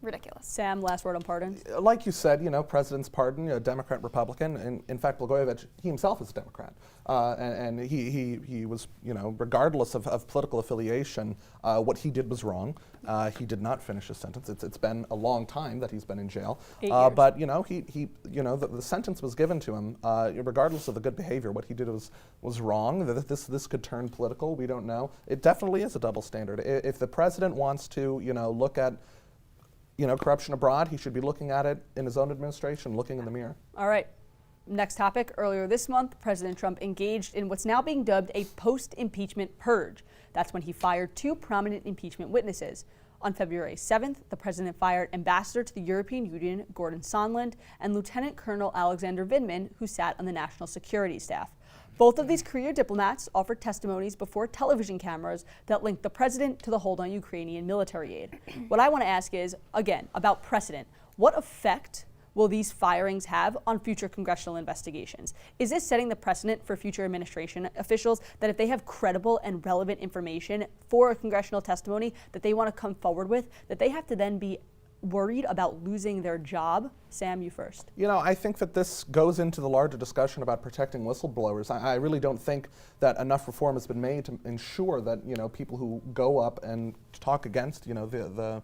ridiculous. Sam, last word on pardon. Like you said, president's pardon, Democrat, Republican, and in fact, Blagojevich, he himself is a Democrat, and he was, regardless of political affiliation, what he did was wrong. He did not finish his sentence. It's been a long time that he's been in jail, 8 years. but the sentence was given to him, regardless of the good behavior. What he did was wrong. This could turn political. We don't know. It definitely is a double standard. If the president wants to, look at corruption abroad, he should be looking at it in his own administration, looking in the mirror. All right. Next topic. Earlier this month, President Trump engaged in what's now being dubbed a post-impeachment purge. That's when he fired 2 prominent impeachment witnesses. On February 7th, the president fired Ambassador to the European Union Gordon Sondland and Lieutenant Colonel Alexander Vindman, who sat on the national security staff. Both of these career diplomats offered testimonies before television cameras that linked the president to the hold on Ukrainian military aid. What I want to ask is, again, about precedent. What effect will these firings have on future congressional investigations? Is this setting the precedent for future administration officials that if they have credible and relevant information for a congressional testimony that they want to come forward with, that they have to then be worried about losing their job? Sam, you first. I think that this goes into the larger discussion about protecting whistleblowers. I really don't think that enough reform has been made to ensure that people who go up and talk against the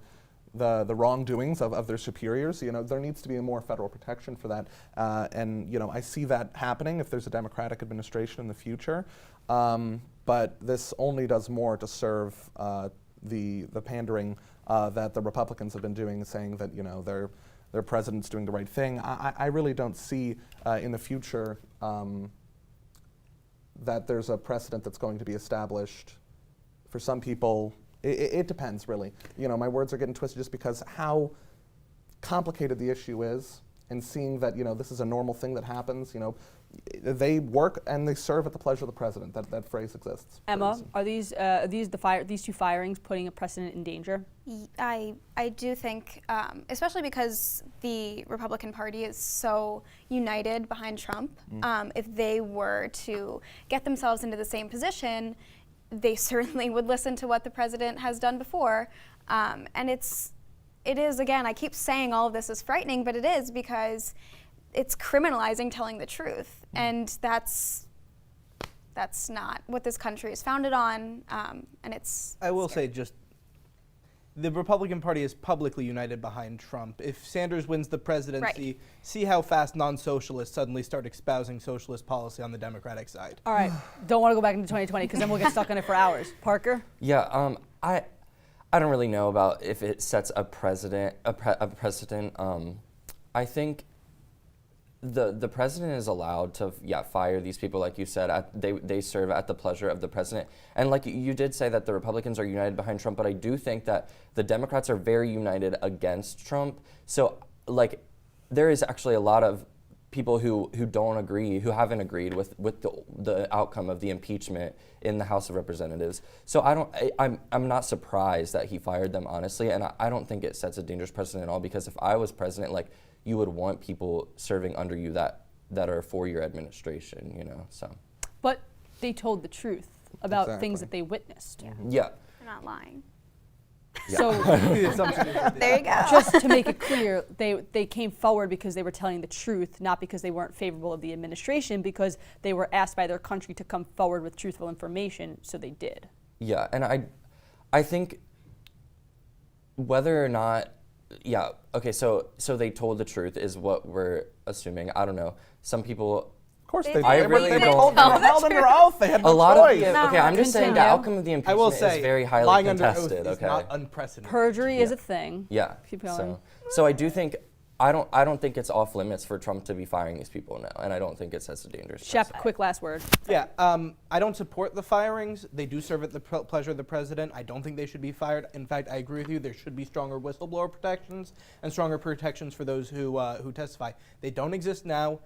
wrongdoings of their superiors, there needs to be more federal protection for that. And I see that happening if there's a Democratic administration in the future. But this only does more to serve the pandering that the Republicans have been doing, saying that their president's doing the right thing. I really don't see in the future that there's a precedent that's going to be established. For some people, it depends, really. My words are getting twisted just because how complicated the issue is, and seeing that this is a normal thing that happens. They work and they serve at the pleasure of the president. That phrase exists. Emma, are these 2 firings putting a precedent in danger? I do think, especially because the Republican Party is so united behind Trump, if they were to get themselves into the same position, they certainly would listen to what the president has done before. And it is, again, I keep saying all of this is frightening, but it is because it's criminalizing telling the truth. And that's not what this country is founded on, and it's I will scary. say just the Republican Party is publicly united behind Trump. If Sanders wins the presidency, see how fast non-socialists suddenly start espousing socialist policy on the Democratic side. All right. Don't want to go back into 2020 because then we'll get stuck on it for hours. Parker? Yeah, I don't really know about if it sets a precedent. I think the president is allowed to fire these people, like you said. They serve at the pleasure of the president, and like you did say that the Republicans are united behind Trump, but I do think that the Democrats are very united against Trump. So like there is actually a lot of people who don't agree, who haven't agreed with the outcome of the impeachment in the House of Representatives. So I'm not surprised that he fired them, honestly, and I don't think it sets a dangerous precedent at all, because if I was president, like, you would want people serving under you that are for your administration, you know, so. But they told the truth about things Exactly. that they witnessed. Yeah. They're not lying. So The assumption is There you go. just to make it clear, they came forward because they were telling the truth, not because they weren't favorable of the administration, because they were asked by their country to come forward with truthful information, so they did. Yeah, and I think whether or not, yeah, okay, so they told the truth is what we're assuming. I don't know. Some people, Of course They they did. did. I really they don't. were held under oath. They had a no lot choice. of No, okay, I'm just saying the continue. outcome of the I impeachment will say, is very highly lying under oath contested. is Okay. not unprecedented. Perjury is a thing. Yeah. Keep going. So I do think I don't think it's off limits for Trump to be firing these people now, and I don't think it sets a dangerous Shep, precedent. quick last word. Yeah, I don't support the firings. They do serve at the pleasure of the president. I don't think they should be fired. In fact, I agree with you. There should be stronger whistleblower protections and stronger protections for those who testify. They don't exist now.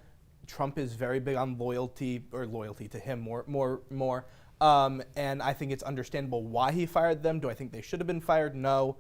Trump is very big on loyalty to him more. And I think it's understandable why he fired them. Do I think they should have been fired? No,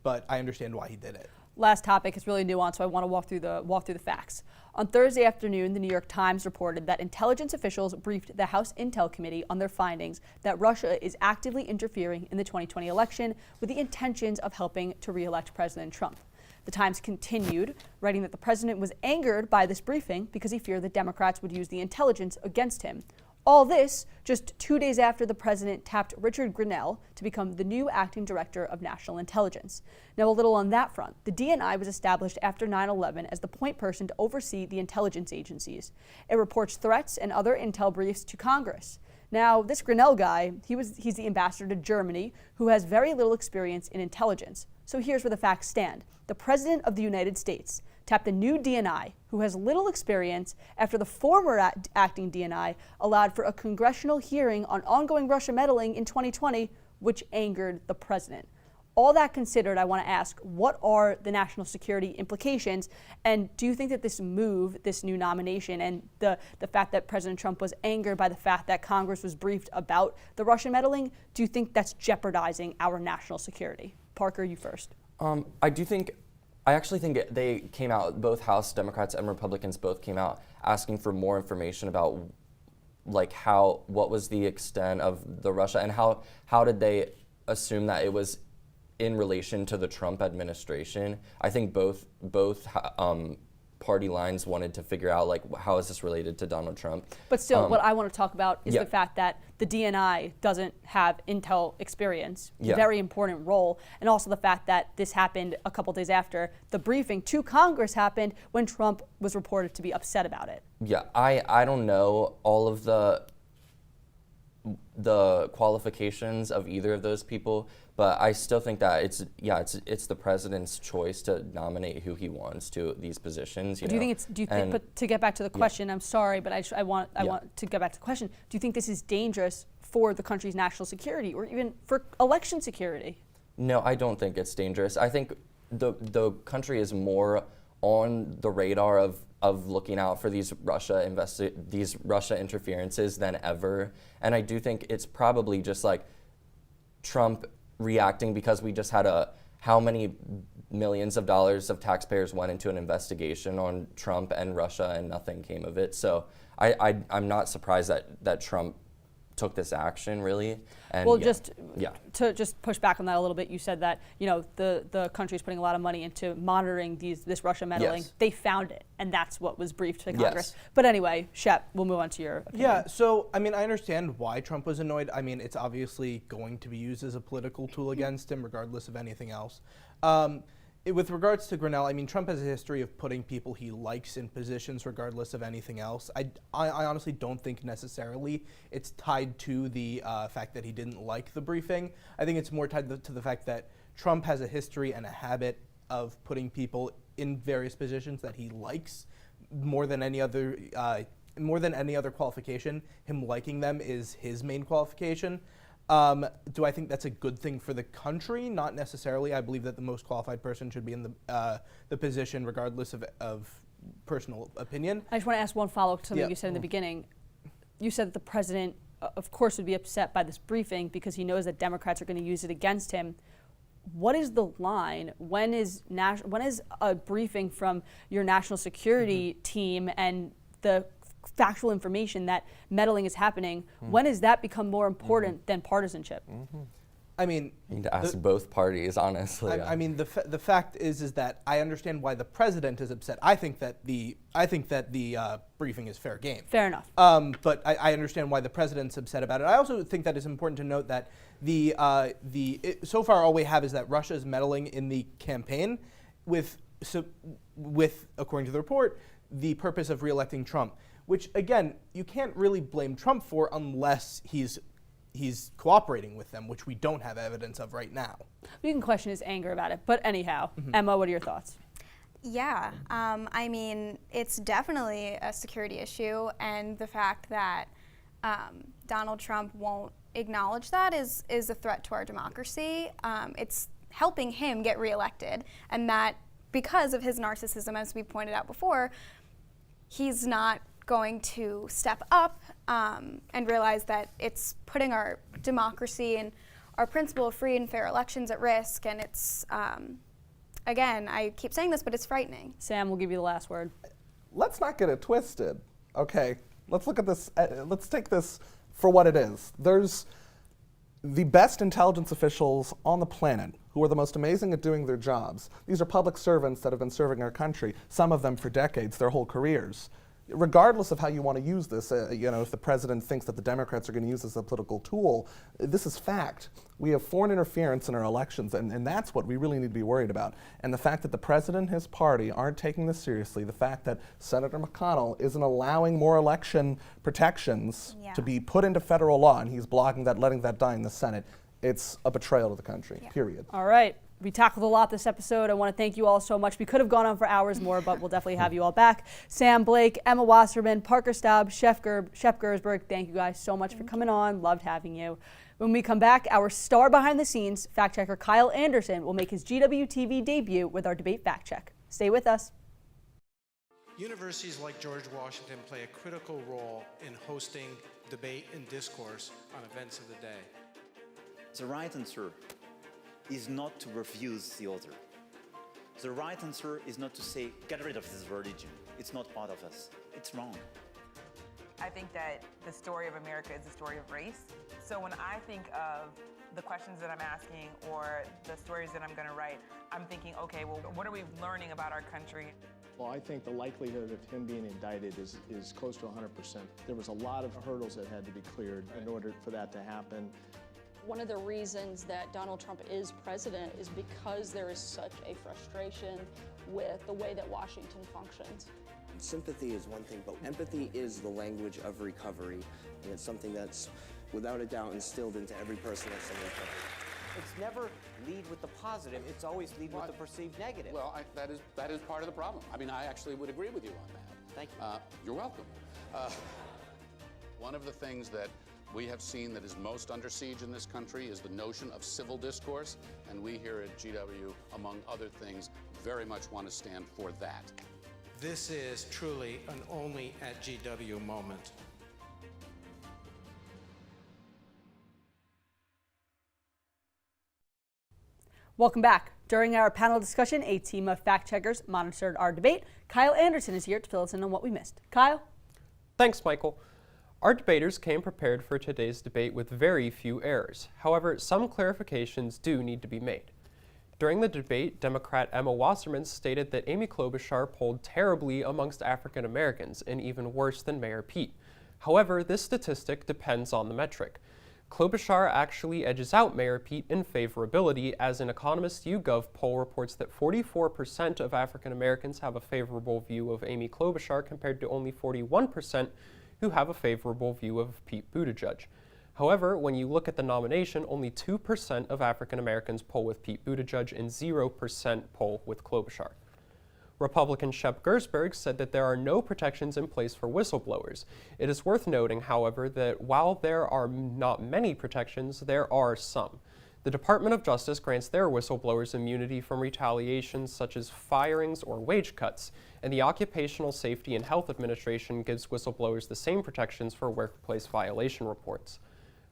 but I understand why he did it. Last topic is really nuanced, so I want to walk through the facts. On Thursday afternoon, the New York Times reported that intelligence officials briefed the House Intel Committee on their findings that Russia is actively interfering in the 2020 election with the intentions of helping to re-elect President Trump. The Times continued, writing that the president was angered by this briefing because he feared the Democrats would use the intelligence against him. All this just 2 days after the president tapped Richard Grenell to become the new acting director of national intelligence. Now, a little on that front. The DNI was established after 9/11 as the point person to oversee the intelligence agencies. It reports threats and other intel briefs to Congress. Now, this Grenell guy, he's the ambassador to Germany, who has very little experience in intelligence. So here's where the facts stand. The President of the United States tapped a new DNI who has little experience after the former acting DNI allowed for a congressional hearing on ongoing Russia meddling in 2020, which angered the president. All that considered, I want to ask, what are the national security implications? And do you think that this move, this new nomination, and the fact that President Trump was angered by the fact that Congress was briefed about the Russian meddling, do you think that's jeopardizing our national security? Parker, you first. I actually think they came out, both House Democrats and Republicans both came out asking for more information about like what was the extent of the Russia and how did they assume that it was in relation to the Trump administration. I think both party lines wanted to figure out like how is this related to Donald Trump. But still, what I want to talk about is yeah. the fact that the DNI doesn't have intel experience, Yeah. very important role, and also the fact that this happened a couple days after the briefing to Congress happened when Trump was reported to be upset about it. Yeah, I don't know all of the qualifications of either of those people, but I still think that it's the president's choice to nominate who he wants to these positions. Do you think but to get back to the question, I'm sorry, but I want to get back to the question. Do you think this is dangerous for the country's national security or even for election security? No, I don't think it's dangerous. I think the country is more on the radar of looking out for these Russia interferences than ever. And I do think it's probably just like Trump reacting because we just had how many millions of dollars of taxpayers went into an investigation on Trump and Russia and nothing came of it. So I'm not surprised that Trump took this action really. And Well, yeah. to just push back on that a little bit, you said that the country is putting a lot of money into monitoring this Russia meddling. Yes. They found it, and that's what was briefed to Congress. Yes. But anyway, Shep, we'll move on to your opinion. Yeah, so, I mean, I understand why Trump was annoyed. I mean, it's obviously going to be used as a political tool against him, regardless of anything else. With regards to Grenell, I mean, Trump has a history of putting people he likes in positions regardless of anything else. I honestly don't think necessarily it's tied to the fact that he didn't like the briefing. I think it's more tied to the fact that Trump has a history and a habit of putting people in various positions that he likes more than any other qualification. Him liking them is his main qualification. Do I think that's a good thing for the country? Not necessarily. I believe that the most qualified person should be in the position regardless of personal opinion. I just want to ask one follow-up to something you said in the beginning. You said that the president, of course, would be upset by this briefing because he knows that Democrats are going to use it against him. what is the line? When is a briefing from your national security team and the factual information that meddling is happening, when does that become more important than partisanship? I mean, You need to ask both parties, honestly. I mean, the fact is that I understand why the president is upset. I think that the briefing is fair game. Fair enough. But I understand why the president's upset about it. I also think that it's important to note that so far all we have is that Russia is meddling in the campaign with according to the report, the purpose of re-electing Trump, which again you can't really blame Trump for unless he's cooperating with them, which we don't have evidence of right now. You can question his anger about it, but anyhow, Emma, what are your thoughts? Yeah, I mean, it's definitely a security issue, and the fact that Donald Trump won't acknowledge that is a threat to our democracy. It's helping him get reelected, and that because of his narcissism, as we pointed out before, he's not going to step up and realize that it's putting our democracy and our principle of free and fair elections at risk, and it's, again, I keep saying this, but it's frightening. Sam, we'll give you the last word. Let's not get it twisted, okay? Let's look at this, let's take this for what it is. There's the best intelligence officials on the planet who are the most amazing at doing their jobs. These are public servants that have been serving our country, some of them for decades, their whole careers. Regardless of how you want to use this, if the president thinks that the Democrats are going to use this as a political tool, this is fact. We have foreign interference in our elections, and that's what we really need to be worried about. And the fact that the president and his party aren't taking this seriously, the fact that Senator McConnell isn't allowing more election protections to be put into federal law, and he's blocking that, letting that die in the Senate, it's a betrayal to the country, period. All right. We tackled a lot this episode. I want to thank you all so much. We could have gone on for hours more, but we'll definitely have you all back. Sam Blake, Emma Wasserman, Parker Staub, Shep Gersberg, thank you guys so much for coming on. Loved having you. When we come back, our star behind the scenes, fact checker Kyle Anderson, will make his GWTV debut with our debate fact check. Stay with us. Universities like George Washington play a critical role in hosting debate and discourse on events of the day. The right answer is not to refuse the other. The right answer is not to say, get rid of this religion. It's not part of us. It's wrong. I think that the story of America is a story of race. So when I think of the questions that I'm asking or the stories that I'm going to write, I'm thinking, okay, well, what are we learning about our country? Well, I think the likelihood of him being indicted is close to 100%. There was a lot of hurdles that had to be cleared in order for that to happen. One of the reasons that Donald Trump is president is because there is such a frustration with the way that Washington functions. Sympathy is one thing, but empathy is the language of recovery, and it's something that's without a doubt instilled into every person that's in recovery. It's never lead with the positive, it's always lead with the perceived negative. Well, that is part of the problem. I mean, I actually would agree with you on that. Thank you. You're welcome. One of the things that we have seen that is most under siege in this country is the notion of civil discourse, and we here at GW, among other things, very much want to stand for that. This is truly an only at GW moment. Welcome back. During our panel discussion, a team of fact checkers monitored our debate. Kyle Anderson is here to fill us in on what we missed. Kyle? Thanks, Michael. Our debaters came prepared for today's debate with very few errors. However, some clarifications do need to be made. During the debate, Democrat Emma Wasserman stated that Amy Klobuchar polled terribly amongst African Americans and even worse than Mayor Pete. However, this statistic depends on the metric. Klobuchar actually edges out Mayor Pete in favorability, as an Economist YouGov poll reports that 44% of African Americans have a favorable view of Amy Klobuchar compared to only 41% who have a favorable view of Pete Buttigieg. However, when you look at the nomination, only 2% of African Americans poll with Pete Buttigieg and 0% poll with Klobuchar. Republican Shep Gersberg said that there are no protections in place for whistleblowers. It is worth noting, however, that while there are not many protections, there are some. The Department of Justice grants their whistleblowers immunity from retaliations such as firings or wage cuts, and the Occupational Safety and Health Administration gives whistleblowers the same protections for workplace violation reports.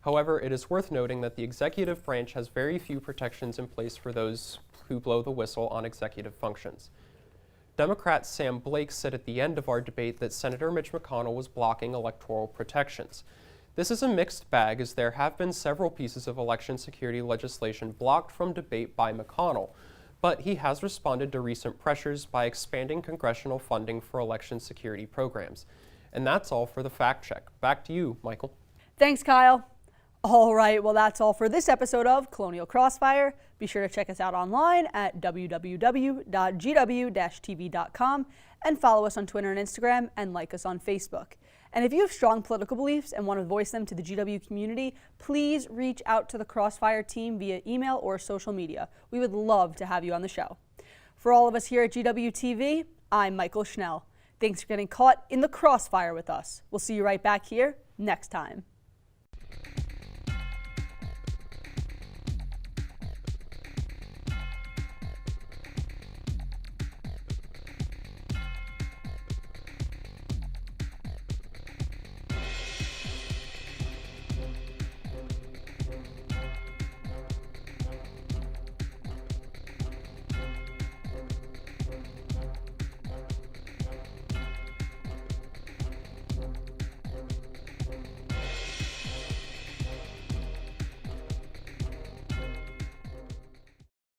However, it is worth noting that the executive branch has very few protections in place for those who blow the whistle on executive functions. Democrat Sam Blake said at the end of our debate that Senator Mitch McConnell was blocking electoral protections. This is a mixed bag, as there have been several pieces of election security legislation blocked from debate by McConnell, but he has responded to recent pressures by expanding congressional funding for election security programs. And that's all for the fact check. Back to you, Michael. Thanks, Kyle. All right, well, that's all for this episode of Colonial Crossfire. Be sure to check us out online at www.gw-tv.com and follow us on Twitter and Instagram and like us on Facebook. And if you have strong political beliefs and want to voice them to the GW community, please reach out to the Crossfire team via email or social media. We would love to have you on the show. For all of us here at GW TV, I'm Michael Schnell. Thanks for getting caught in the crossfire with us. We'll see you right back here next time.